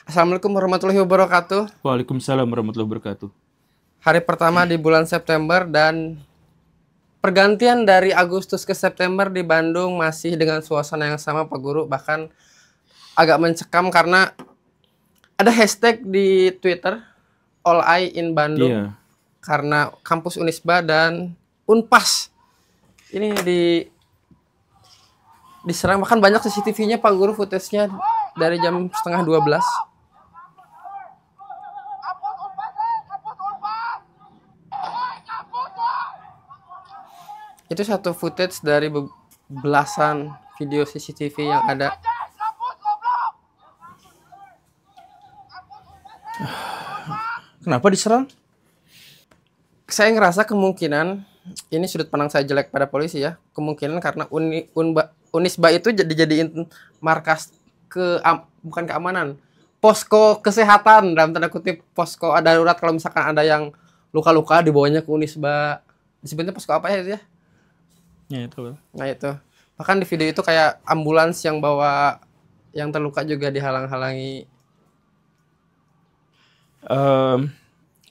Assalamualaikum warahmatullahi wabarakatuh. Waalaikumsalam warahmatullahi wabarakatuh. Hari pertama di bulan September dan pergantian dari Agustus ke September di Bandung masih dengan suasana yang sama Pak Guru. Bahkan agak mencekam karena ada hashtag di Twitter All Eye in Bandung. Iya. Karena kampus Unisba dan Unpas ini diserang. Bahkan banyak CCTV-nya Pak Guru, footage-nya dari jam setengah 12. Itu satu footage dari belasan video CCTV yang ada. Kenapa diserang? Saya ngerasa kemungkinan, ini sudut pandang saya jelek pada polisi ya, kemungkinan karena Unisba itu dijadiin markas bukan keamanan, posko kesehatan dalam tanda kutip, posko darurat kalau misalkan ada yang luka-luka dibawanya ke Unisba. Disebutnya posko apa ya itu ya? Ya itu. Nah itu. Bahkan di video itu kayak ambulans yang bawa yang terluka juga dihalang-halangi.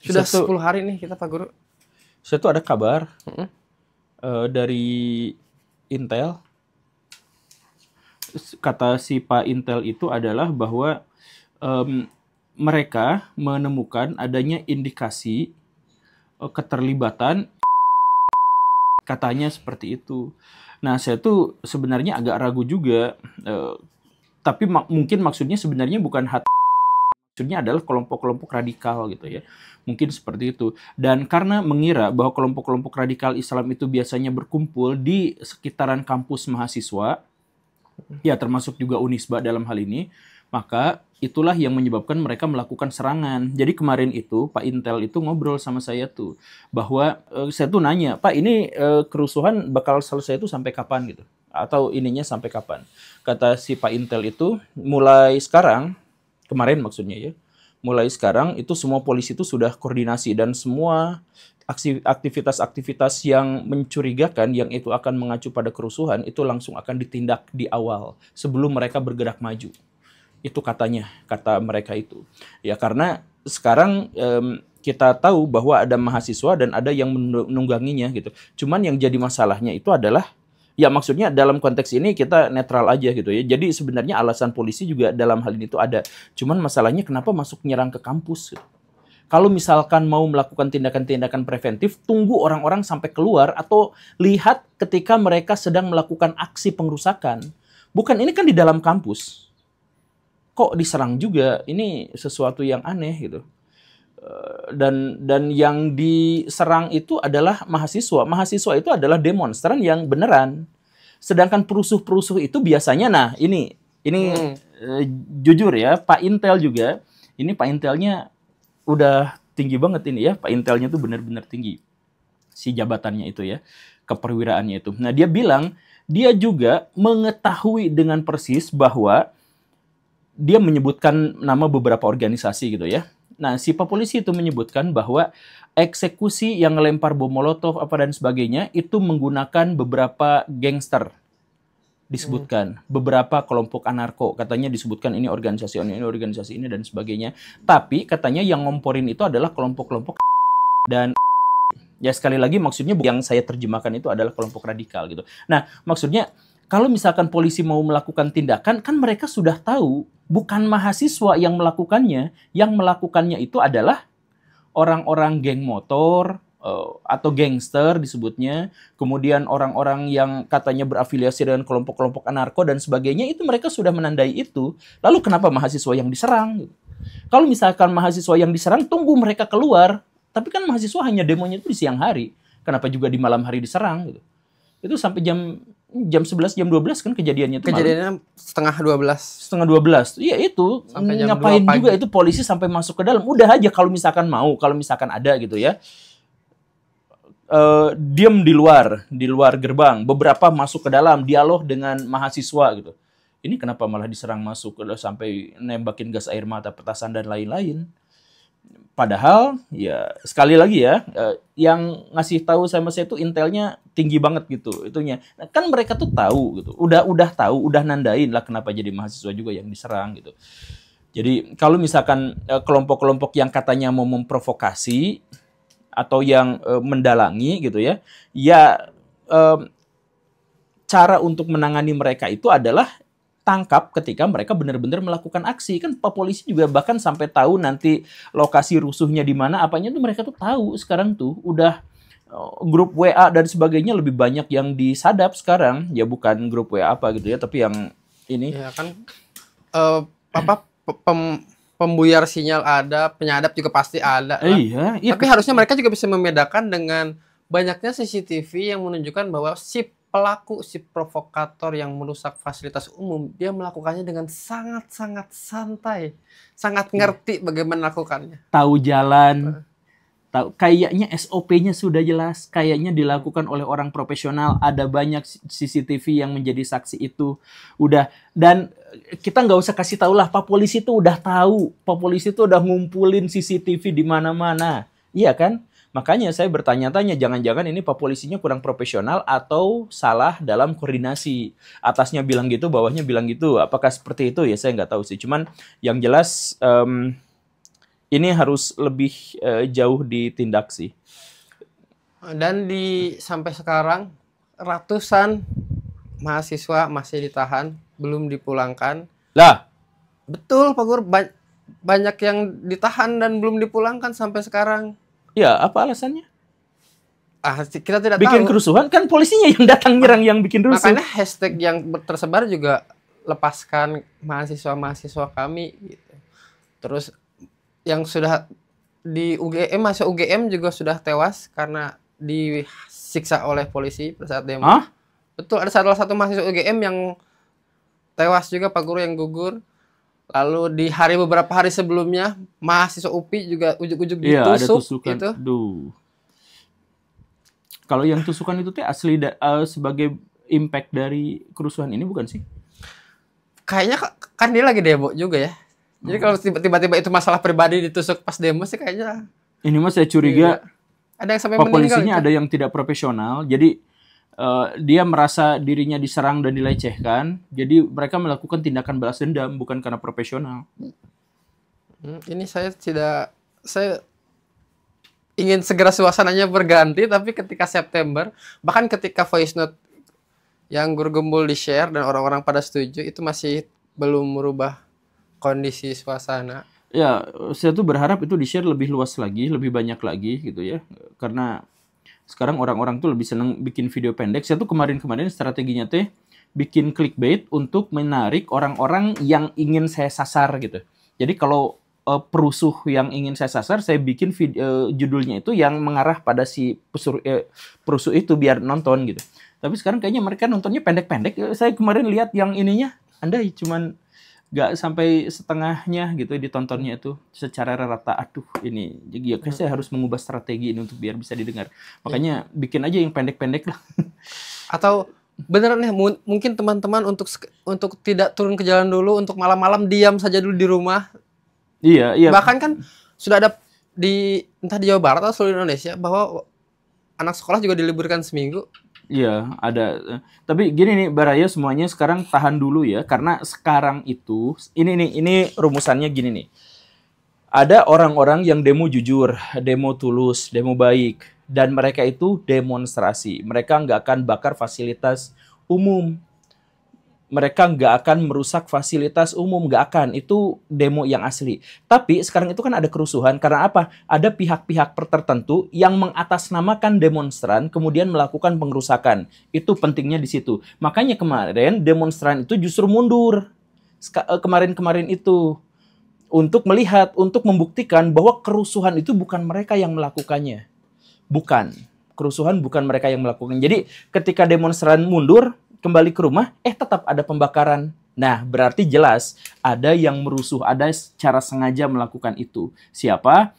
Sudah 10 hari nih kita Pak Guru. Saya tuh ada kabar dari Intel. Kata si Pak Intel itu adalah bahwa mereka menemukan adanya indikasi keterlibatan, katanya seperti itu. Nah, saya tuh sebenarnya agak ragu juga, tapi mungkin maksudnya sebenarnya bukan maksudnya adalah kelompok-kelompok radikal gitu ya. Mungkin seperti itu. Dan karena mengira bahwa kelompok-kelompok radikal Islam itu biasanya berkumpul di sekitaran kampus mahasiswa, ya termasuk juga Unisba dalam hal ini, maka itulah yang menyebabkan mereka melakukan serangan. Jadi kemarin itu Pak Intel itu ngobrol sama saya tuh, bahwa saya tuh nanya, Pak ini kerusuhan bakal selesai itu sampai kapan gitu? Atau ininya sampai kapan? Kata si Pak Intel itu, mulai sekarang, kemarin maksudnya ya, mulai sekarang itu semua polisi itu sudah koordinasi dan semua aktivitas-aktivitas yang mencurigakan yang itu akan mengacu pada kerusuhan itu langsung akan ditindak di awal sebelum mereka bergerak maju. Itu katanya, kata mereka itu. Ya karena sekarang kita tahu bahwa ada mahasiswa dan ada yang menungganginya gitu. Cuman yang jadi masalahnya itu adalah, ya maksudnya dalam konteks ini kita netral aja gitu ya. Jadi sebenarnya alasan polisi juga dalam hal ini itu ada. Cuman masalahnya kenapa masuk nyerang ke kampus gitu. Kalau misalkan mau melakukan tindakan-tindakan preventif, tunggu orang-orang sampai keluar atau lihat ketika mereka sedang melakukan aksi pengrusakan. Bukan, ini kan di dalam kampus. Kok diserang juga? Ini sesuatu yang aneh gitu. Dan yang diserang itu adalah mahasiswa. Mahasiswa itu adalah demonstran yang beneran. Sedangkan perusuh-perusuh itu biasanya, nah ini jujur ya, Pak Intel juga, ini Pak Intelnya udah tinggi banget ini ya, Pak Intelnya tuh benar-benar tinggi si jabatannya itu ya, keperwiraannya itu. Nah dia bilang dia juga mengetahui dengan persis bahwa dia menyebutkan nama beberapa organisasi gitu ya. Nah si Pak polisi itu menyebutkan bahwa eksekusi yang ngelempar bom molotov apa dan sebagainya itu menggunakan beberapa gangster. Disebutkan beberapa kelompok anarko, katanya disebutkan ini organisasi ini dan sebagainya. Tapi katanya yang ngomporin itu adalah kelompok-kelompok, dan ya sekali lagi maksudnya yang saya terjemahkan itu adalah kelompok radikal gitu. Nah maksudnya kalau misalkan polisi mau melakukan tindakan, kan mereka sudah tahu bukan mahasiswa yang melakukannya itu adalah orang-orang geng motor atau gangster disebutnya, kemudian orang-orang yang katanya berafiliasi dengan kelompok-kelompok anarko dan sebagainya, itu mereka sudah menandai itu. Lalu kenapa mahasiswa yang diserang? Kalau misalkan mahasiswa yang diserang, tunggu mereka keluar. Tapi kan mahasiswa hanya demonya itu di siang hari. Kenapa juga di malam hari diserang? Gitu. Itu sampai jam 11, jam 12 kan kejadiannya itu. Kejadiannya setengah 12. Setengah 12. Iya itu. Sampai ngapain juga itu polisi sampai masuk ke dalam. Udah aja kalau misalkan mau, kalau misalkan ada gitu ya. Diam di luar gerbang. Beberapa masuk ke dalam, dialog dengan mahasiswa gitu. Ini kenapa malah diserang masuk sampai nembakin gas air mata, petasan dan lain-lain. Padahal ya sekali lagi ya, yang ngasih tahu sama saya itu intelnya tinggi banget gitu itunya. Nah, kan mereka tuh tahu gitu. Udah tahu, udah nandain lah kenapa jadi mahasiswa juga yang diserang gitu. Jadi kalau misalkan kelompok-kelompok yang katanya mau memprovokasi atau yang mendalangi gitu ya, ya cara untuk menangani mereka itu adalah tangkap ketika mereka benar-benar melakukan aksi. Kan Pak Polisi juga bahkan sampai tahu nanti lokasi rusuhnya di mana, apanya tuh mereka tuh tahu sekarang tuh. Udah grup WA dan sebagainya lebih banyak yang disadap sekarang. Ya bukan grup WA apa gitu ya, tapi yang ini. Ya kan pembuyar sinyal ada, penyadap juga pasti ada kan. Iya, iya. Tapi harusnya mereka juga bisa membedakan dengan banyaknya CCTV yang menunjukkan bahwa si pelaku, si provokator yang merusak fasilitas umum, dia melakukannya dengan sangat-sangat santai, sangat ngerti bagaimana melakukannya. Tahu jalan, tahu kayaknya SOP-nya sudah jelas, kayaknya dilakukan oleh orang profesional, ada banyak CCTV yang menjadi saksi itu. Udah, dan kita nggak usah kasih tahu lah, Pak Polisi itu udah tahu, Pak Polisi itu udah ngumpulin CCTV di mana-mana. Iya kan? Makanya saya bertanya-tanya, jangan-jangan ini Pak Polisinya kurang profesional atau salah dalam koordinasi. Atasnya bilang gitu, bawahnya bilang gitu. Apakah seperti itu? Ya saya nggak tahu sih. Cuman yang jelas ini harus lebih jauh ditindak sih. Dan sampai sekarang ratusan mahasiswa masih ditahan, belum dipulangkan. Lah, betul Pak Guru, banyak yang ditahan dan belum dipulangkan sampai sekarang. ya apa alasannya? Kita tidak bikin tahu. Kerusuhan kan polisinya yang datang nyerang yang bikin rusuh. Makanya hashtag yang tersebar juga lepaskan mahasiswa-mahasiswa kami gitu. Terus yang sudah di UGM, mahasiswa UGM juga sudah tewas karena disiksa oleh polisi pada saat demo. Hah? Betul, ada salah satu mahasiswa UGM yang tewas juga, Pak Guru, yang gugur. Lalu beberapa hari sebelumnya mahasiswa UPI juga ujuk-ujuk ditusuk. Iya, ada tusukan. Gitu. Duh. Kalau yang tusukan itu teh asli sebagai impact dari kerusuhan ini bukan sih? Kayaknya kan dia lagi demo juga ya. Jadi kalau tiba-tiba itu masalah pribadi ditusuk pas demo sih kayaknya. Ini mah saya curiga ada yang sampai meninggal. Polisinya ada yang tidak profesional. Jadi dia merasa dirinya diserang dan dilecehkan. Jadi mereka melakukan tindakan balas dendam bukan karena profesional. Ini saya ingin segera suasananya berganti, tapi ketika September, bahkan ketika voice note yang Guru Gembul di-share dan orang-orang pada setuju, itu masih belum merubah kondisi suasana. Ya, saya tuh berharap itu di-share lebih luas lagi, lebih banyak lagi gitu ya. Karena sekarang orang-orang tuh lebih seneng bikin video pendek. Saya tuh kemarin-kemarin strateginya teh bikin clickbait untuk menarik orang-orang yang ingin saya sasar gitu. Jadi kalau perusuh yang ingin saya sasar, saya bikin judulnya itu yang mengarah pada si perusuh itu biar nonton gitu. Tapi sekarang kayaknya mereka nontonnya pendek-pendek. Saya kemarin lihat yang ininya, Anda cuman nggak sampai setengahnya gitu ditontonnya itu secara rata. Aduh, ini jadi ya saya harus mengubah strategi ini untuk biar bisa didengar. Makanya bikin aja yang pendek-pendek lah. Atau beneran ya, mungkin teman-teman untuk tidak turun ke jalan dulu, untuk malam-malam diam saja dulu di rumah. Iya. Bahkan kan sudah ada entah di Jawa Barat atau seluruh Indonesia bahwa anak sekolah juga diliburkan seminggu. Iya, ada. Tapi gini nih, Baraya, semuanya sekarang tahan dulu ya, karena sekarang itu ini rumusannya gini nih. Ada orang-orang yang demo jujur, demo tulus, demo baik, dan mereka itu demonstrasi. Mereka nggak akan bakar fasilitas umum. Mereka nggak akan merusak fasilitas umum, nggak akan. Itu demo yang asli. Tapi sekarang itu kan ada kerusuhan. Karena apa? Ada pihak-pihak tertentu yang mengatasnamakan demonstran, kemudian melakukan pengerusakan. Itu pentingnya di situ. Makanya kemarin demonstran itu justru mundur. Kemarin-kemarin itu. Untuk melihat, untuk membuktikan bahwa kerusuhan itu bukan mereka yang melakukannya. Bukan. Kerusuhan bukan mereka yang melakukannya. Jadi ketika demonstran mundur, kembali ke rumah, tetap ada pembakaran. Nah, berarti jelas ada yang merusuh, ada secara sengaja melakukan itu. Siapa?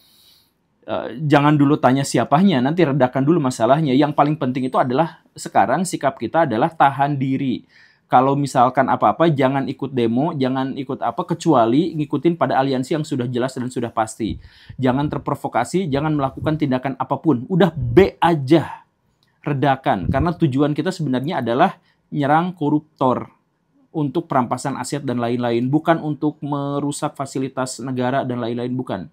Jangan dulu tanya siapanya, nanti redakan dulu masalahnya. Yang paling penting itu adalah sekarang sikap kita adalah tahan diri. Kalau misalkan apa-apa, jangan ikut demo, jangan ikut apa, kecuali ngikutin pada aliansi yang sudah jelas dan sudah pasti. Jangan terprovokasi, jangan melakukan tindakan apapun. Udah B aja, redakan. Karena tujuan kita sebenarnya adalah nyerang koruptor. untuk perampasan aset dan lain-lain, bukan untuk merusak fasilitas negara dan lain-lain, bukan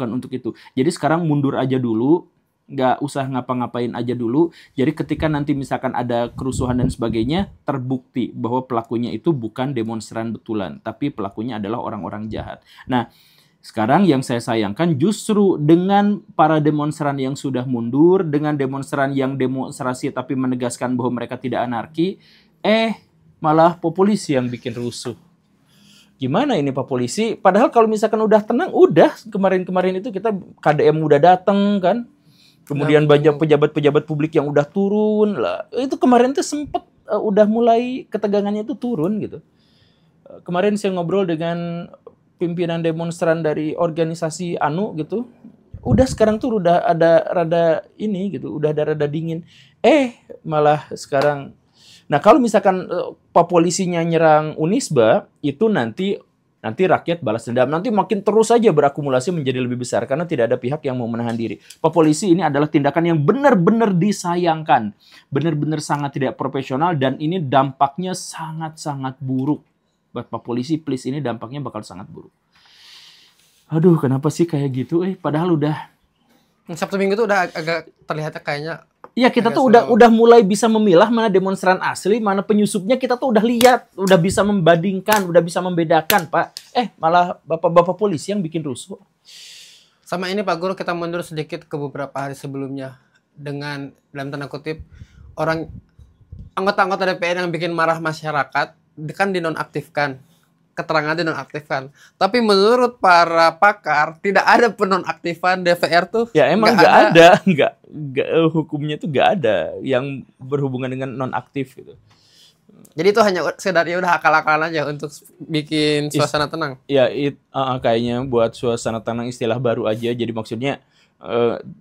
untuk itu. Jadi sekarang mundur aja dulu, nggak usah ngapa-ngapain aja dulu. Jadi ketika nanti misalkan ada kerusuhan dan sebagainya, terbukti bahwa pelakunya itu bukan demonstran betulan, tapi pelakunya adalah orang-orang jahat. Nah, sekarang yang saya sayangkan justru dengan para demonstran yang sudah mundur, dengan demonstran yang demonstrasi tapi menegaskan bahwa mereka tidak anarki, malah populisi yang bikin rusuh. Gimana ini Pak Polisi? Padahal kalau misalkan udah tenang, udah kemarin-kemarin itu kita KDM udah dateng kan. Kemudian banyak pejabat-pejabat publik yang udah turun lah. Itu kemarin tuh sempet udah mulai ketegangannya itu turun gitu. Kemarin saya ngobrol dengan pimpinan demonstran dari organisasi ANU gitu. Udah sekarang tuh udah ada rada ini gitu, udah ada rada dingin. Malah sekarang. Nah, kalau misalkan Pak Polisinya nyerang Unisba, itu nanti rakyat balas dendam. Nanti makin terus saja berakumulasi menjadi lebih besar karena tidak ada pihak yang mau menahan diri. Pak Polisi ini adalah tindakan yang benar-benar disayangkan. Benar-benar sangat tidak profesional dan ini dampaknya sangat-sangat buruk. Buat Pak Polisi, please, ini dampaknya bakal sangat buruk. Aduh, kenapa sih kayak gitu? Padahal udah Sabtu Minggu tuh udah agak terlihatnya kayaknya. Iya, kita tuh udah mulai bisa memilah mana demonstran asli, mana penyusupnya. Kita tuh udah lihat, udah bisa membandingkan, udah bisa membedakan, Pak. Malah bapak-bapak polisi yang bikin rusuh. Sama ini Pak Guru, kita mundur sedikit ke beberapa hari sebelumnya dengan dalam tanda kutip anggota-anggota DPR yang bikin marah masyarakat kan dinonaktifkan. Keterangan dinonaktifkan. Tapi menurut para pakar tidak ada penonaktifan DPR tuh. Ya emang nggak ada. Hukumnya tuh nggak ada yang berhubungan dengan nonaktif gitu. Jadi itu hanya sekedar ya udah akal-akalan aja untuk bikin suasana tenang. Ya kayaknya buat suasana tenang, istilah baru aja. Jadi maksudnya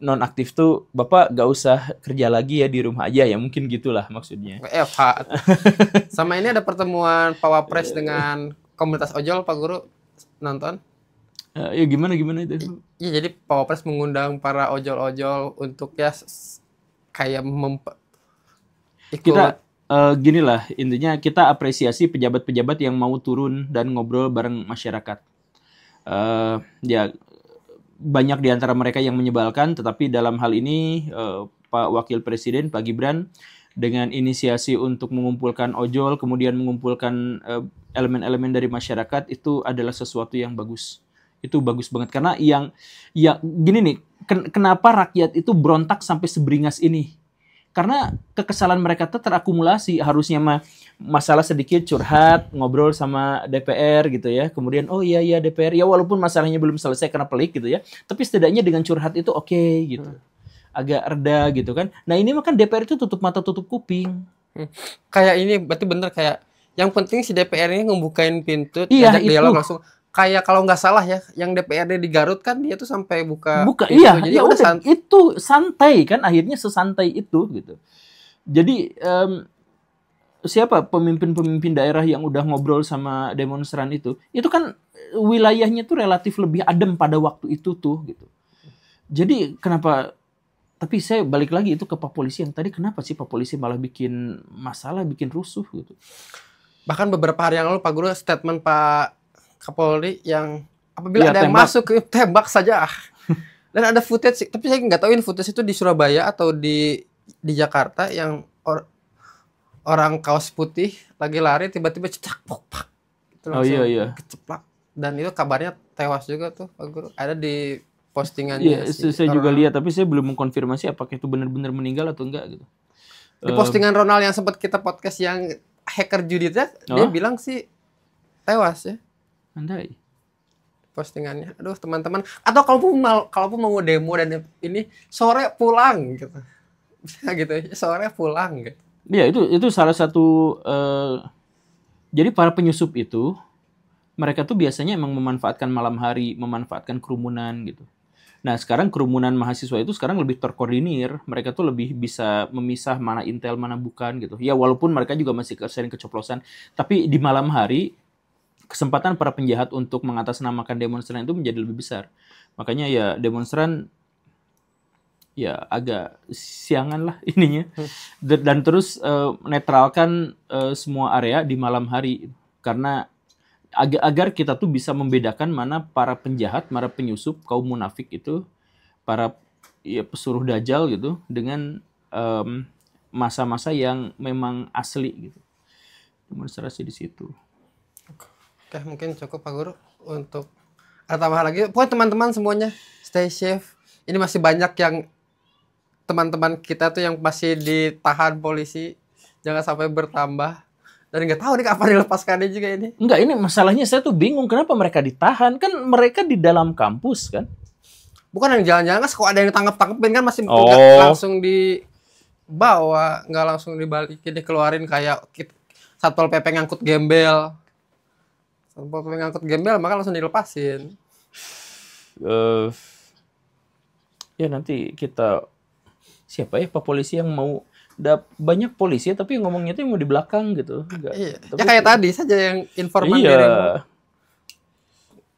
nonaktif tuh Bapak nggak usah kerja lagi ya, di rumah aja ya, mungkin gitulah maksudnya. Sama ini ada pertemuan Pak Wapres dengan komunitas ojol, Pak Guru nonton? Ya gimana itu? Iya, jadi Pak Wapres mengundang para ojol-ojol untuk ya kayak kita gini lah, intinya kita apresiasi pejabat-pejabat yang mau turun dan ngobrol bareng masyarakat. Ya banyak di antara mereka yang menyebalkan, tetapi dalam hal ini Pak Wakil Presiden, Pak Gibran, dengan inisiasi untuk mengumpulkan ojol, kemudian mengumpulkan elemen-elemen dari masyarakat, itu adalah sesuatu yang bagus. Itu bagus banget. Karena gini nih, kenapa rakyat itu berontak sampai seberingas ini? Karena kekesalan mereka tuh terakumulasi. Harusnya masalah sedikit curhat, ngobrol sama DPR gitu ya. Kemudian, oh iya DPR, ya walaupun masalahnya belum selesai karena pelik gitu ya. Tapi setidaknya dengan curhat itu oke gitu. Agak reda gitu kan. Nah ini mah kan DPR itu tutup mata tutup kuping. Kayak ini berarti bener, kayak yang penting si DPR ini ngebukain pintu, ajak dialog langsung. Kayak kalau nggak salah ya, yang DPRD di Garut kan dia tuh sampai buka pintu. Iya, jadi itu santai kan, akhirnya sesantai itu gitu. Jadi siapa pemimpin-pemimpin daerah yang udah ngobrol sama demonstran itu kan wilayahnya tuh relatif lebih adem pada waktu itu tuh gitu. Jadi kenapa? Tapi saya balik lagi itu ke Pak Polisi yang tadi, kenapa sih Pak Polisi malah bikin masalah, bikin rusuh gitu. Bahkan beberapa hari yang lalu Pak Guru, statement Pak Kapolri yang apabila ada yang masuk tembak saja. Dan ada footage, tapi saya nggak tahu ini footage itu di Surabaya atau di Jakarta, yang orang kaos putih lagi lari tiba-tiba cetak pok. Iya. Keceplak. Dan itu kabarnya tewas juga tuh Pak Guru. Ada di postingannya. Iya, saya juga lihat, tapi saya belum mengkonfirmasi apakah itu benar-benar meninggal atau enggak gitu. Di postingan Ronald yang sempat kita podcast yang hacker Judith, dia bilang sih tewas ya. Andai. Postingannya. Aduh teman-teman. Atau kalaupun mau demo dan ini sore pulang gitu. Bisa gitu ya, sore pulang gitu. Iya, itu salah satu jadi para penyusup itu mereka tuh biasanya emang memanfaatkan malam hari, memanfaatkan kerumunan gitu. Nah, sekarang kerumunan mahasiswa itu sekarang lebih terkoordinir. Mereka tuh lebih bisa memisah mana intel, mana bukan gitu. Ya, walaupun mereka juga masih sering keceplosan. Tapi di malam hari, kesempatan para penjahat untuk mengatasnamakan demonstran itu menjadi lebih besar. Makanya ya demonstran ya agak siangan lah ininya. Dan terus netralkan semua area di malam hari. Karena agar kita tuh bisa membedakan mana para penjahat, para penyusup, kaum munafik itu, para ya pesuruh dajjal gitu, dengan masa-masa yang memang asli gitu. Demonstrasi di situ. Oke, mungkin cukup Pak Guru untuk tambah lagi. Pokoknya teman-teman semuanya stay safe. Ini masih banyak yang teman-teman kita tuh yang masih ditahan polisi. Jangan sampai bertambah. Dan nggak tahu nih kapan dilepaskannya juga ini. Enggak, ini masalahnya saya tuh bingung kenapa mereka ditahan. Kan mereka di dalam kampus kan. Bukan yang jalan-jalan kan, kalau ada yang tangkap-tangkepin kan masih nggak langsung dibawa, nggak langsung dibalikin, dikeluarin kayak Satpol PP ngangkut gembel. Satpol PP ngangkut gembel maka langsung dilepasin. Ya nanti kita siapa ya Pak polisi yang mau banyak polisi tapi ngomongnya tuh mau di belakang gitu. Enggak. Iya. Ya kayak tadi saja yang informan iya.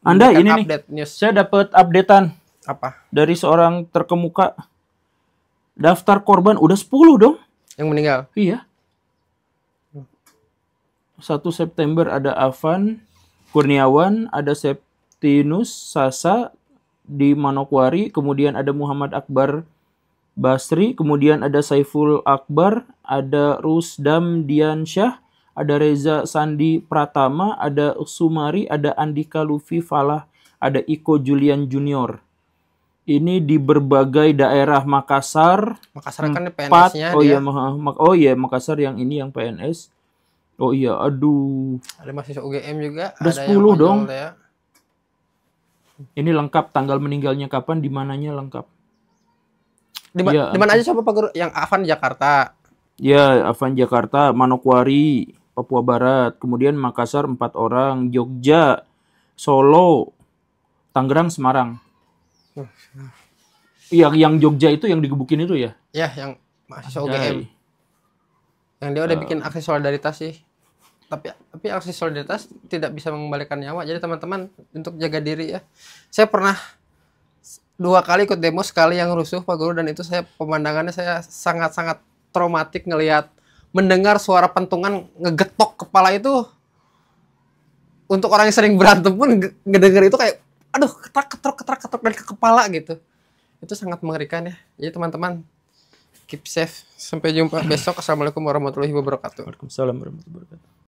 Anda ini nih, news. Saya dapat updatean. Apa? Dari seorang terkemuka. Daftar korban udah 10 dong. Yang meninggal? Iya. 1 September ada Afan Kurniawan, ada Septinus Sasa di Manokwari, kemudian ada Muhammad Akbar Basri, kemudian ada Saiful Akbar, ada Rusdam Diansyah, ada Reza Sandi Pratama, ada Sumari, ada Andika Lufi Falah, ada Iko Julian Junior. Ini di berbagai daerah Makassar. Makassar kan PNS-nya dia. Oh iya, Makassar yang ini yang PNS. Oh iya, aduh. Ada mahasiswa UGM juga. Udah ada 10 dong. Ya. Ini lengkap tanggal meninggalnya kapan, di mananya lengkap. Di mana aja coba Pak Guru? Yang Afan Jakarta. Ya, Afan Jakarta, Manokwari, Papua Barat, kemudian Makassar 4 orang, Jogja, Solo, Tangerang, Semarang. Yang Jogja itu yang digebukin itu ya? Ya, yang mahasiswa UGM. Yang dia udah bikin aksi solidaritas sih. Tapi aksi solidaritas tidak bisa mengembalikan nyawa. Jadi teman-teman untuk jaga diri ya. Saya pernah 2 kali ikut demo, sekali yang rusuh Pak Guru, dan itu saya pemandangannya saya sangat-sangat traumatik ngelihat mendengar suara pentungan ngegetok kepala itu. Untuk orang yang sering berantem pun ngedenger itu kayak aduh ketrok dan ke kepala gitu. Itu sangat mengerikan ya. Jadi teman-teman keep safe. Sampai jumpa besok. Assalamualaikum warahmatullahi wabarakatuh. Waalaikumsalam warahmatullahi wabarakatuh.